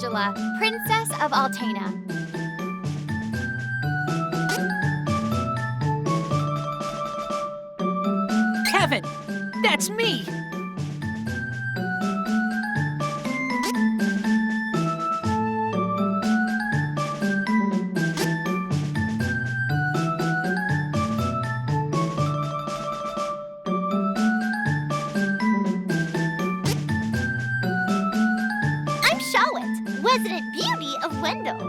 Angela, Princess of Altana. Kevin! That's me! I'm Charlotte, resident beauty of Wendell.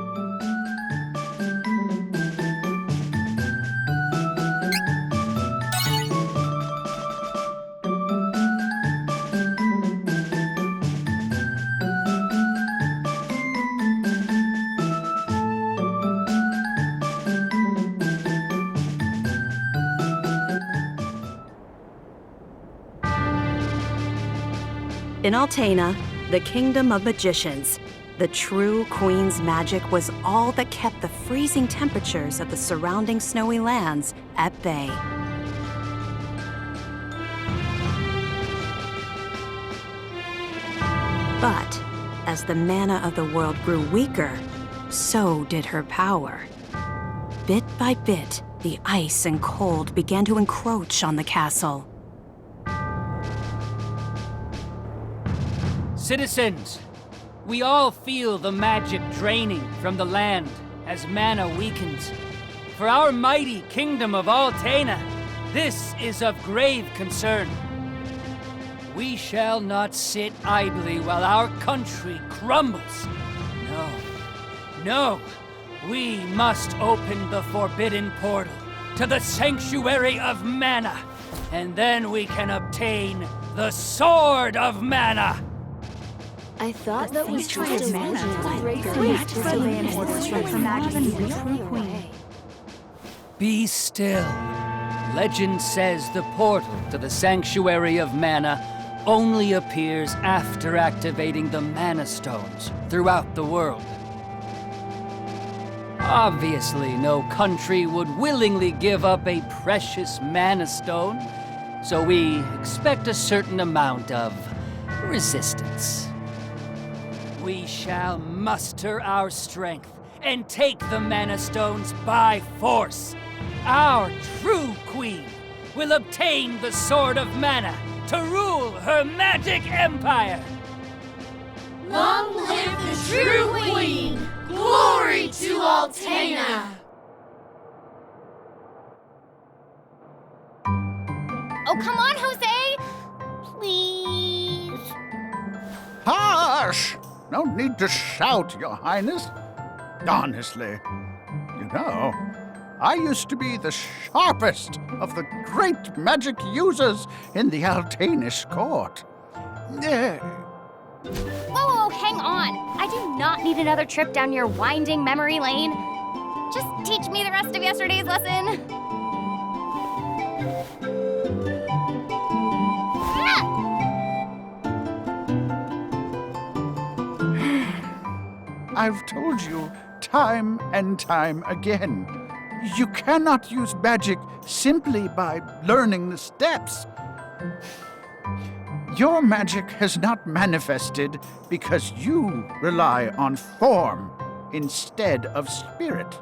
In Altana, the kingdom of magicians, the true queen's magic was all that kept the freezing temperatures of the surrounding snowy lands at bay. But as the mana of the world grew weaker, so did her power. Bit by bit, the ice and cold began to encroach on the castle. Citizens, we all feel the magic draining from the land as mana weakens. For our mighty kingdom of Altana, this is of grave concern. We shall not sit idly while our country crumbles. No, we must open the forbidden portal to the sanctuary of mana, and then we can obtain the Sword of Mana. I thought that was just a Be still. Legend says the portal to the Sanctuary of Mana only appears after activating the Mana Stones throughout the world. Obviously, no country would willingly give up a precious Mana Stone, so we expect a certain amount of resistance. We shall muster our strength and take the Mana Stones by force. Our true queen will obtain the Sword of Mana to rule her magic empire. Long live the true queen! Glory to Altana! Oh, come on, Jose! Please. Hush! No need to shout, Your Highness. Honestly, you know, I used to be the sharpest of the great magic users in the Altanish court. Whoa, hang on. I do not need another trip down your winding memory lane. Just teach me the rest of yesterday's lesson. I've told you time and time again, you cannot use magic simply by learning the steps. Your magic has not manifested because you rely on form instead of spirit.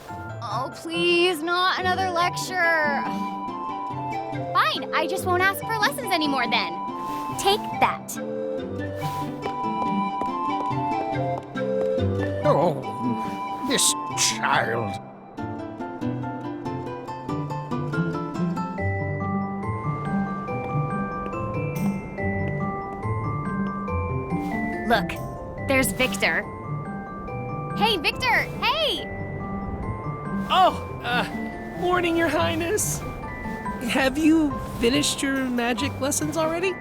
Oh, please, not another lecture. Fine, I just won't ask for lessons anymore then. Take that. Oh, this child. Look, there's Victor. Hey, Victor, hey! Oh, morning, Your Highness. Have you finished your magic lessons already?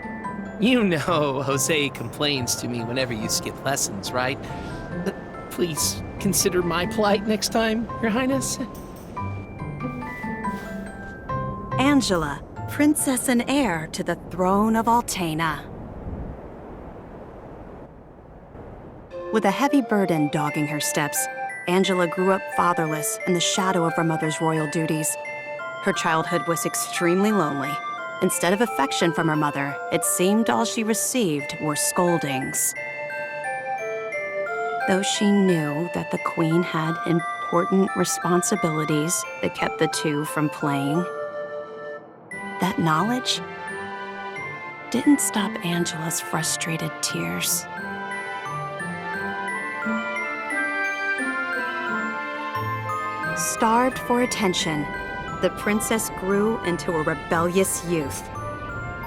You know Jose complains to me whenever you skip lessons, right? Please consider my plight next time, Your Highness. Angela, princess and heir to the throne of Altana. With a heavy burden dogging her steps, Angela grew up fatherless in the shadow of her mother's royal duties. Her childhood was extremely lonely. Instead of affection from her mother, it seemed all she received were scoldings. Though she knew that the Queen had important responsibilities that kept the two from playing, that knowledge didn't stop Angela's frustrated tears. Starved for attention, the princess grew into a rebellious youth.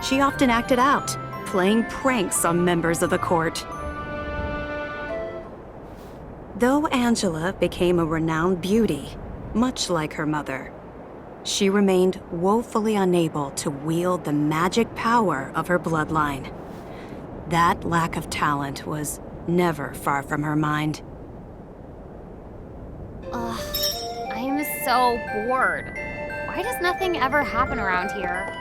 She often acted out, playing pranks on members of the court. Though Angela became a renowned beauty, much like her mother, she remained woefully unable to wield the magic power of her bloodline. That lack of talent was never far from her mind. Ugh, I am so bored. Why does nothing ever happen around here?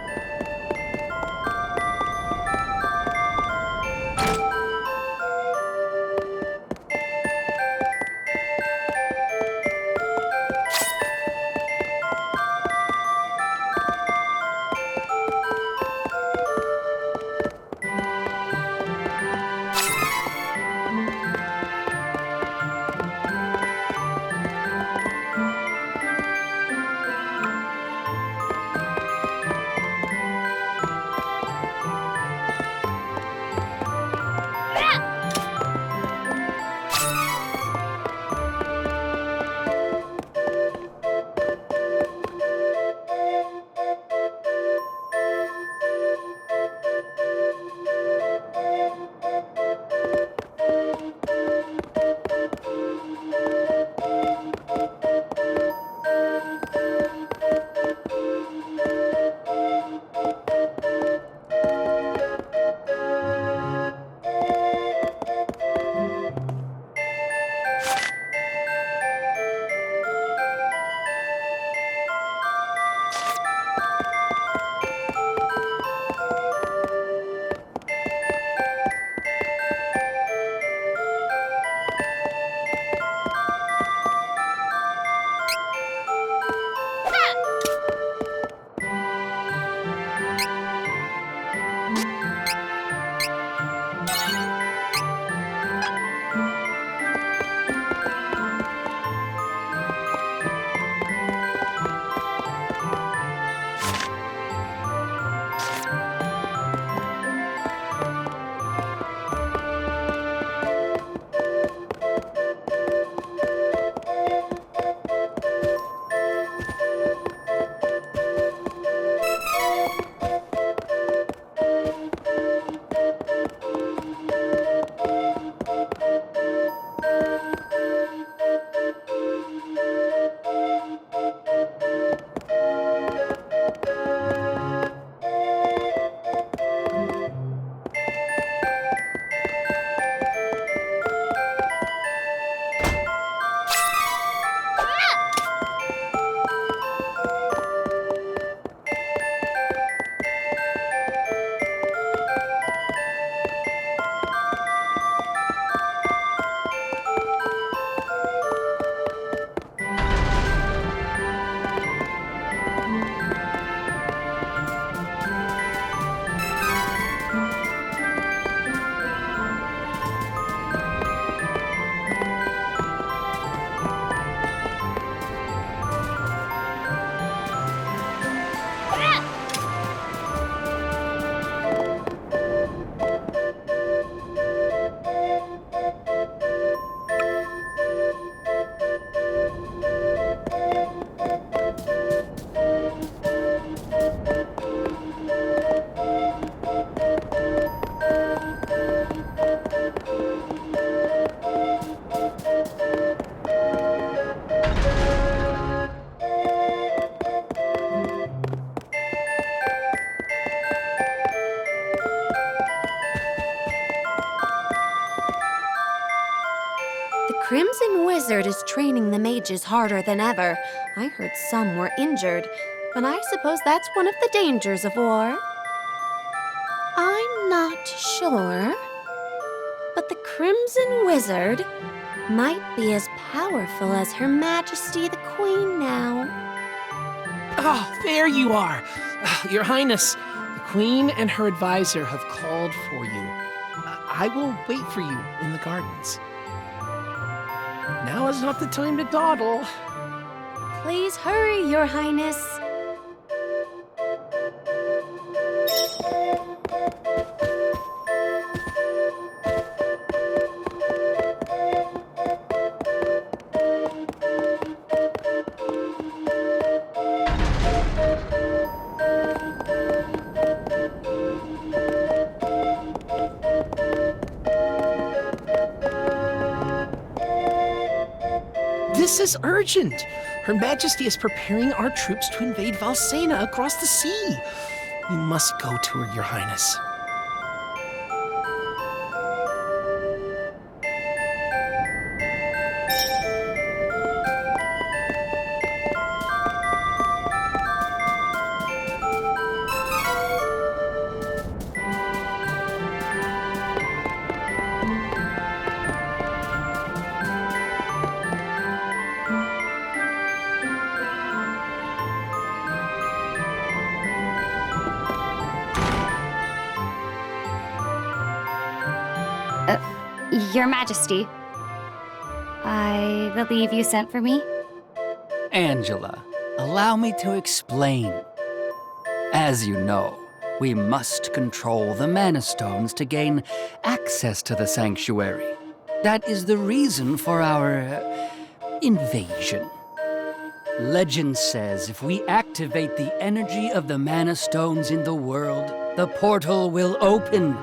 Crimson Wizard is training the mages harder than ever. I heard some were injured, but I suppose that's one of the dangers of war. I'm not sure, but the Crimson Wizard might be as powerful as Her Majesty the Queen now. Oh, there you are. Your Highness, the Queen and her advisor have called for you. I will wait for you in the gardens. Now is not the time to dawdle. Please hurry, Your Highness. This is urgent. Her Majesty is preparing our troops to invade Valsena across the sea. We must go to her, Your Highness. Your Majesty, I believe you sent for me? Angela, allow me to explain. As you know, we must control the Mana Stones to gain access to the sanctuary. That is the reason for our invasion. Legend says if we activate the energy of the Mana Stones in the world, the portal will open.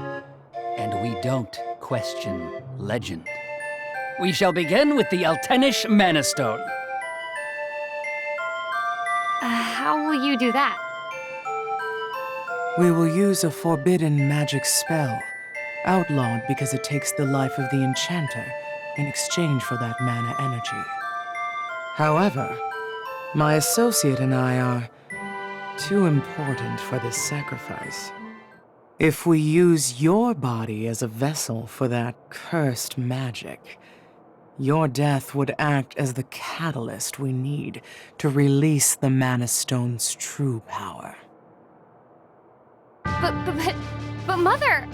And we don't question legend. We shall begin with the Altanish Mana Stone. How will you do that? We will use a forbidden magic spell, outlawed because it takes the life of the enchanter in exchange for that mana energy. However, my associate and I are too important for this sacrifice. If we use your body as a vessel for that cursed magic, your death would act as the catalyst we need to release the Mana Stone's true power. But Mother!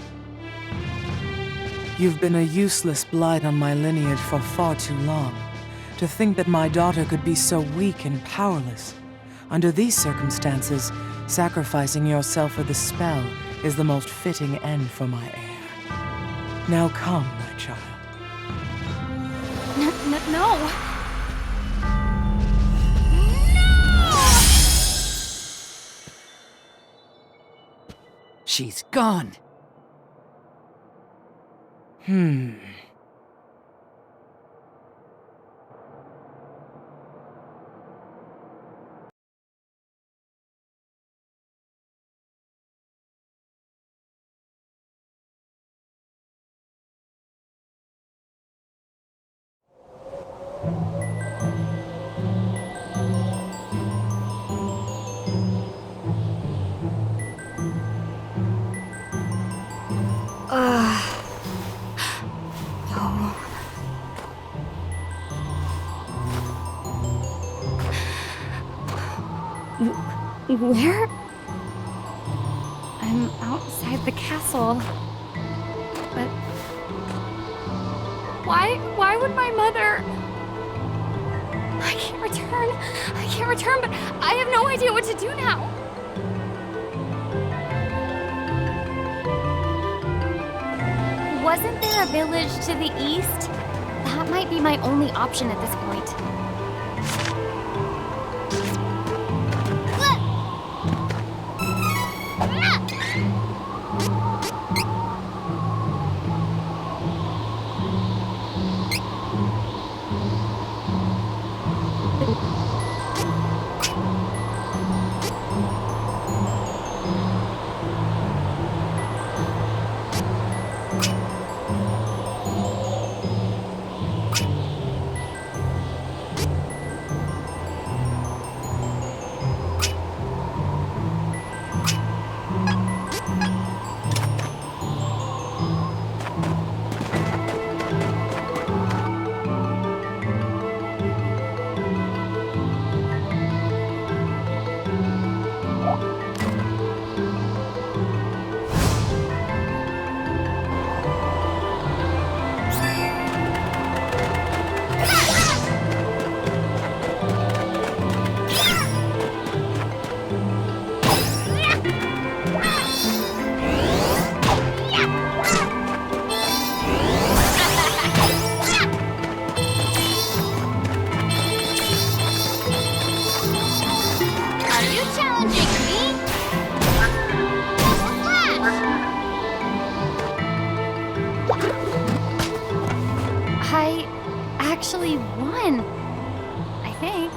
You've been a useless blight on my lineage for far too long. To think that my daughter could be so weak and powerless. Under these circumstances, sacrificing yourself for the spell is the most fitting end for my heir. Now come, my child. No! She's gone. Where? I'm outside the castle. But why would my mother? I can't return, but I have no idea what to do now. Wasn't there a village to the east? That might be my only option at this point. I actually won. I think.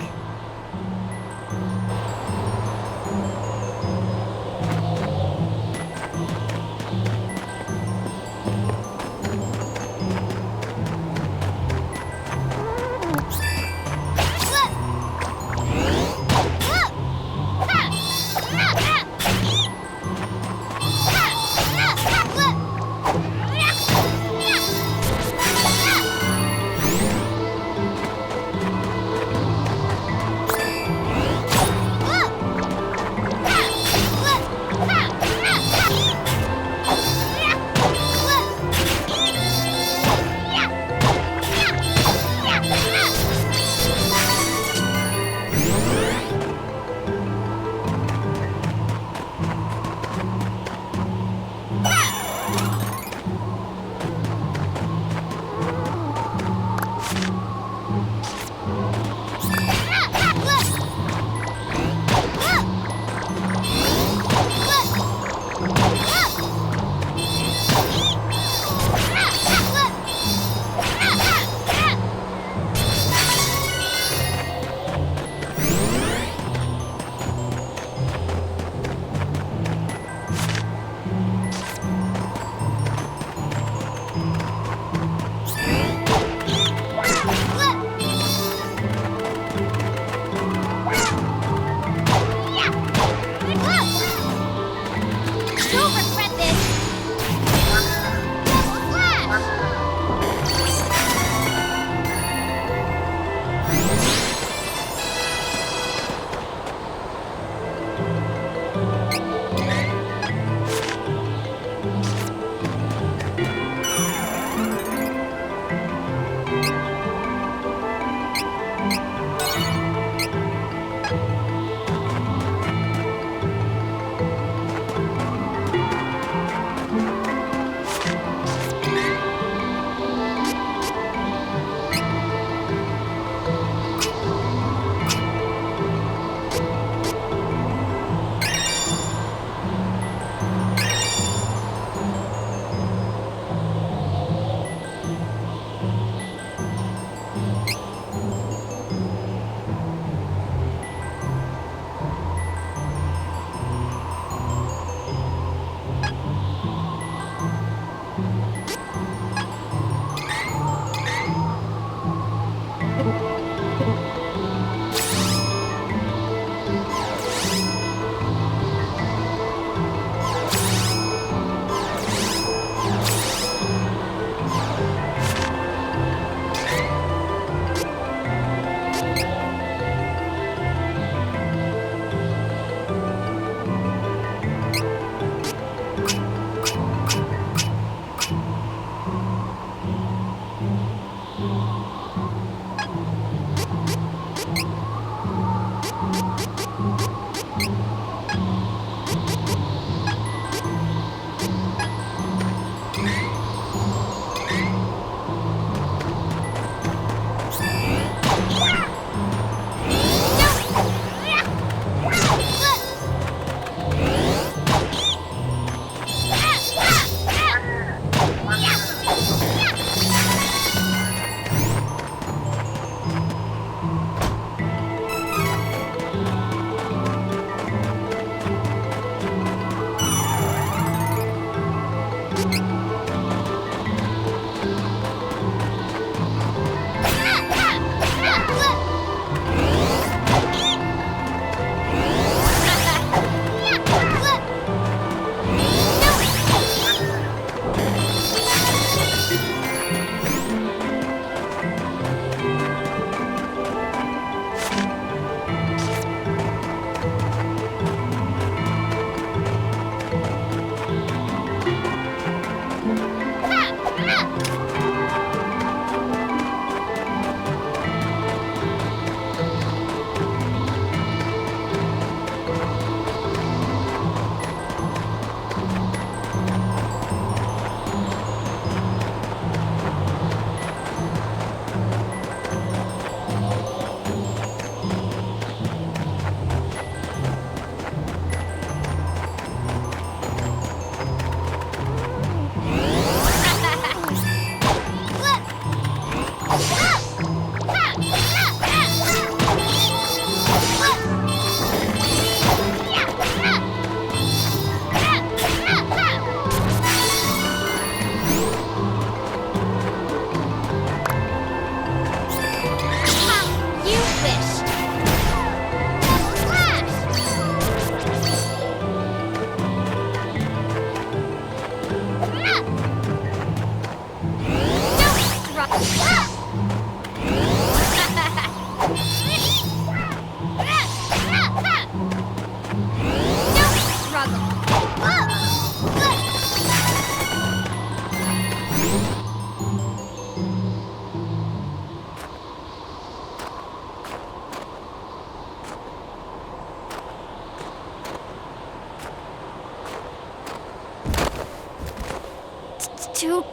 too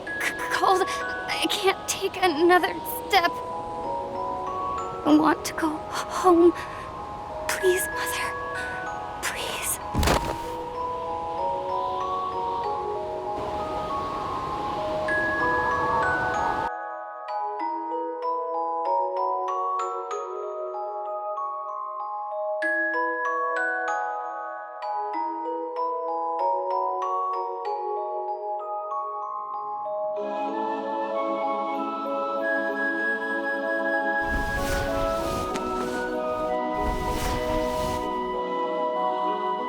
cold. I can't take another step. I want to go home. Please, Mother. Please.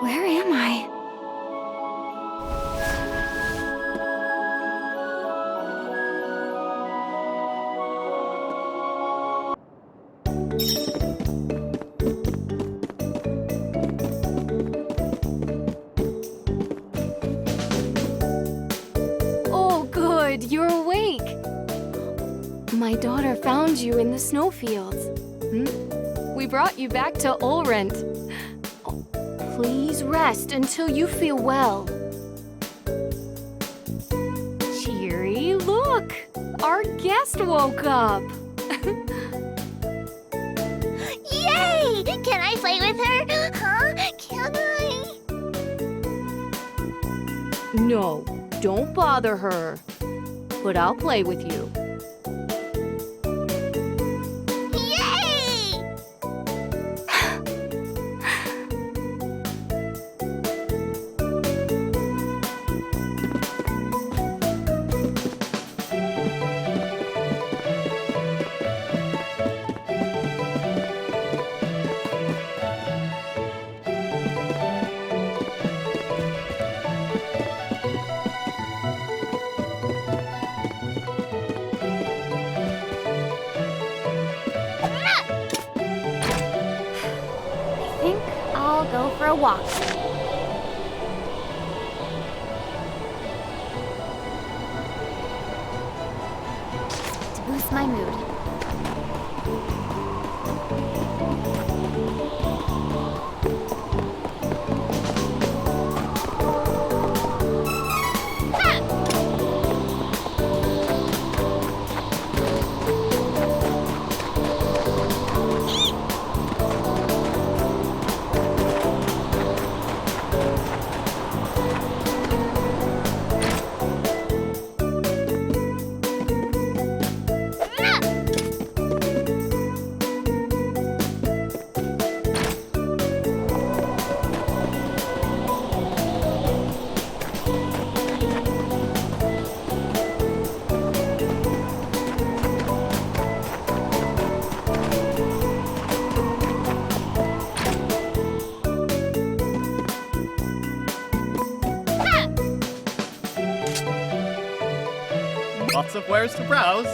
Where am I? Oh, good, you're awake. My daughter found you in the snowfields. We brought you back to Ulrent. Please rest until you feel well. Cheery, look! Our guest woke up! Yay! Can I play with her? Huh? Can I? No, don't bother her. But I'll play with you. Yay! I think I'll go for a walk. To boost my mood. Lots of wares to browse.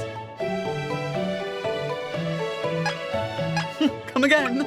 Come again.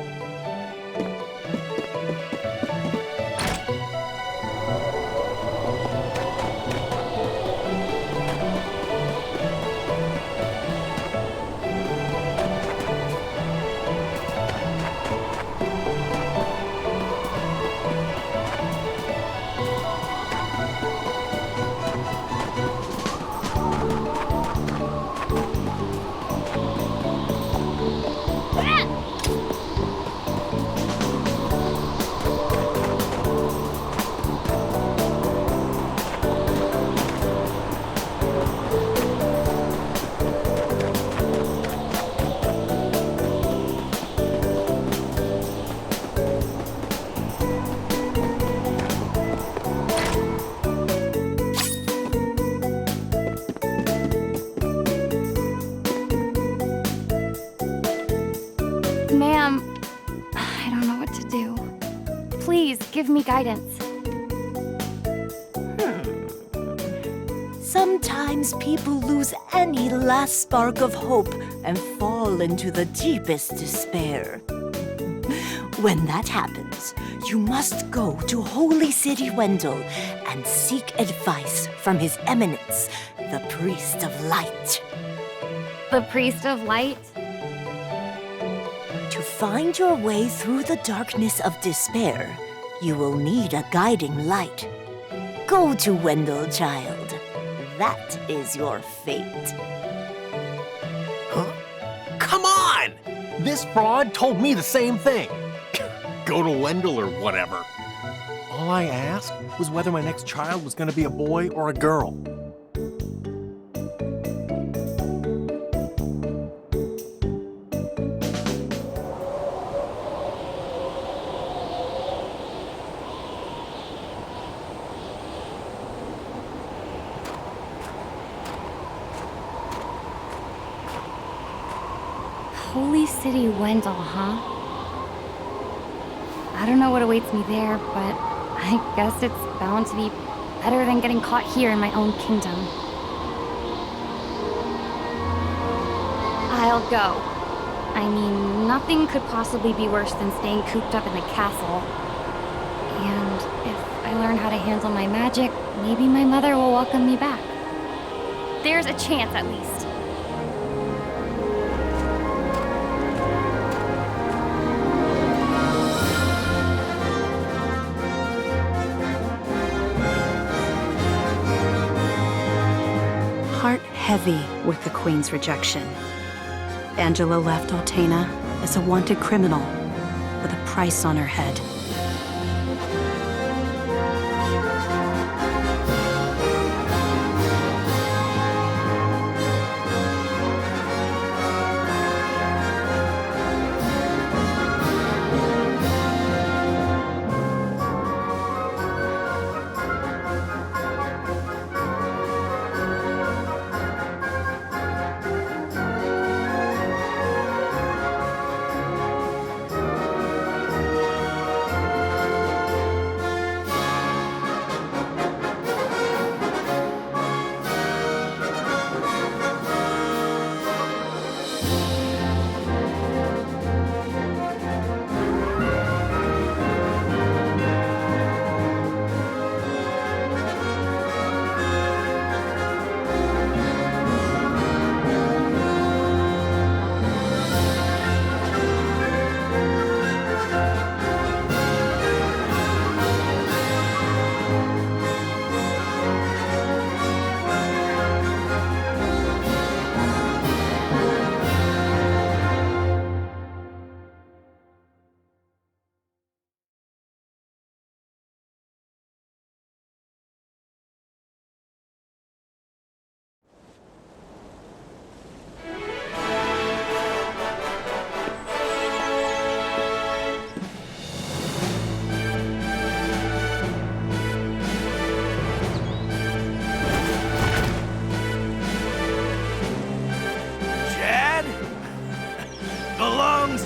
Ma'am, I don't know what to do. Please give me guidance. Sometimes people lose any last spark of hope and fall into the deepest despair. When that happens, you must go to Holy City Wendell and seek advice from His Eminence, the Priest of Light. The Priest of Light? To find your way through the darkness of despair, you will need a guiding light. Go to Wendell, child. that is your fate. Huh? Come on! This fraud told me the same thing. Go to Wendell or whatever. All I asked was whether my next child was going to be a boy or a girl. Holy City, Wendell, huh? I don't know what awaits me there, but I guess it's bound to be better than getting caught here in my own kingdom. I'll go. I mean, nothing could possibly be worse than staying cooped up in the castle. And if I learn how to handle my magic, maybe my mother will welcome me back. There's a chance, at least. Heart heavy with the Queen's rejection, Angela left Altana as a wanted criminal with a price on her head.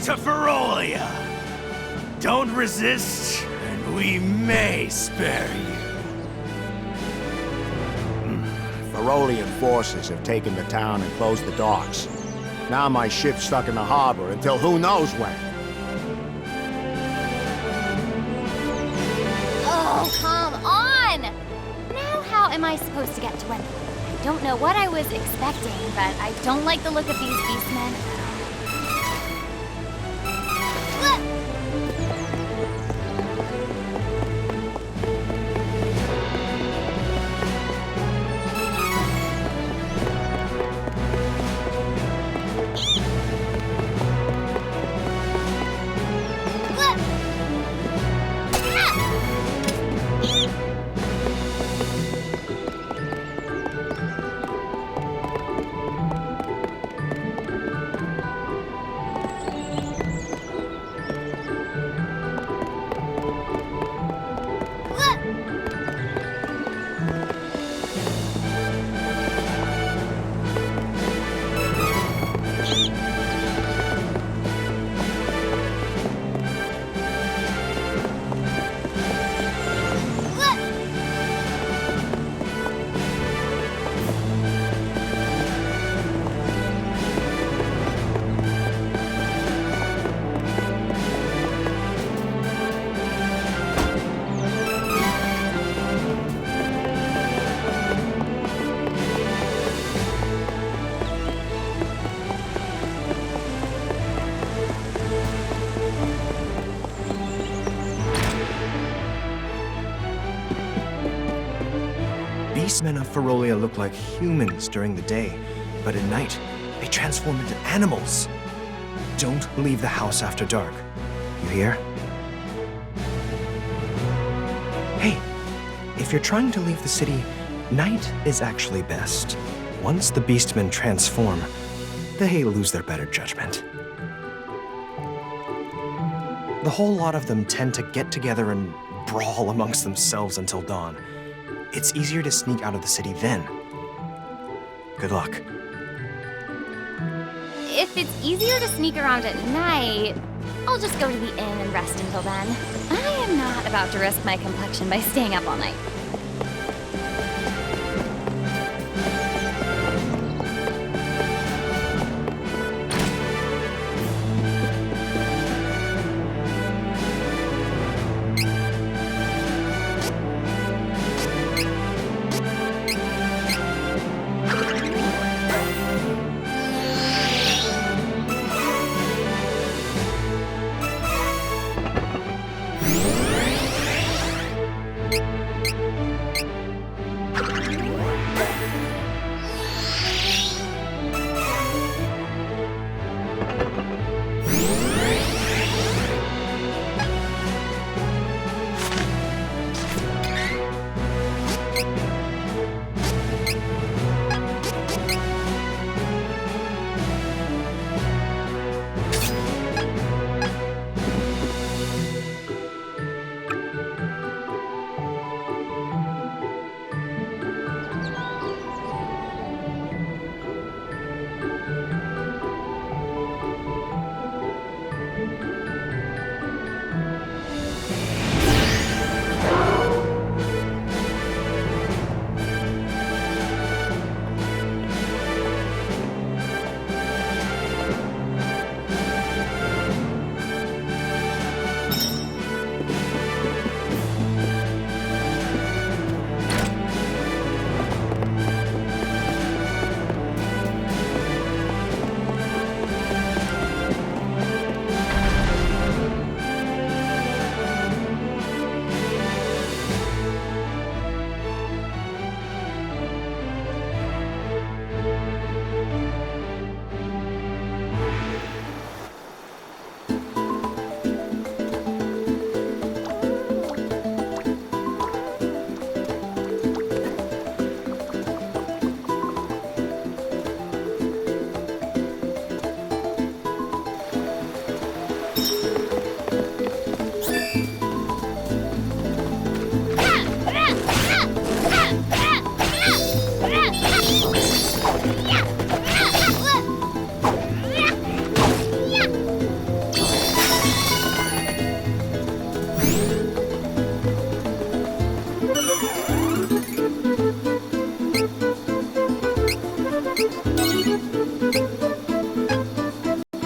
To Ferolia. Don't resist, and we may spare you. Ferolian forces have taken the town and closed the docks. Now my ship's stuck in the harbor until who knows when. Oh, come on! Now how am I supposed to get to Wendell? I don't know what I was expecting, but I don't like the look of these beastmen. beastmen of Ferolia look like humans during the day, but at night, they transform into animals. Don't leave the house after dark. You hear? Hey, if you're trying to leave the city, night is actually best. Once the beastmen transform, they lose their better judgment. The whole lot of them tend to get together and brawl amongst themselves until dawn. It's easier to sneak out of the city then. Good luck. If it's easier to sneak around at night, I'll just go to the inn and rest until then. I am not about to risk my complexion by staying up all night.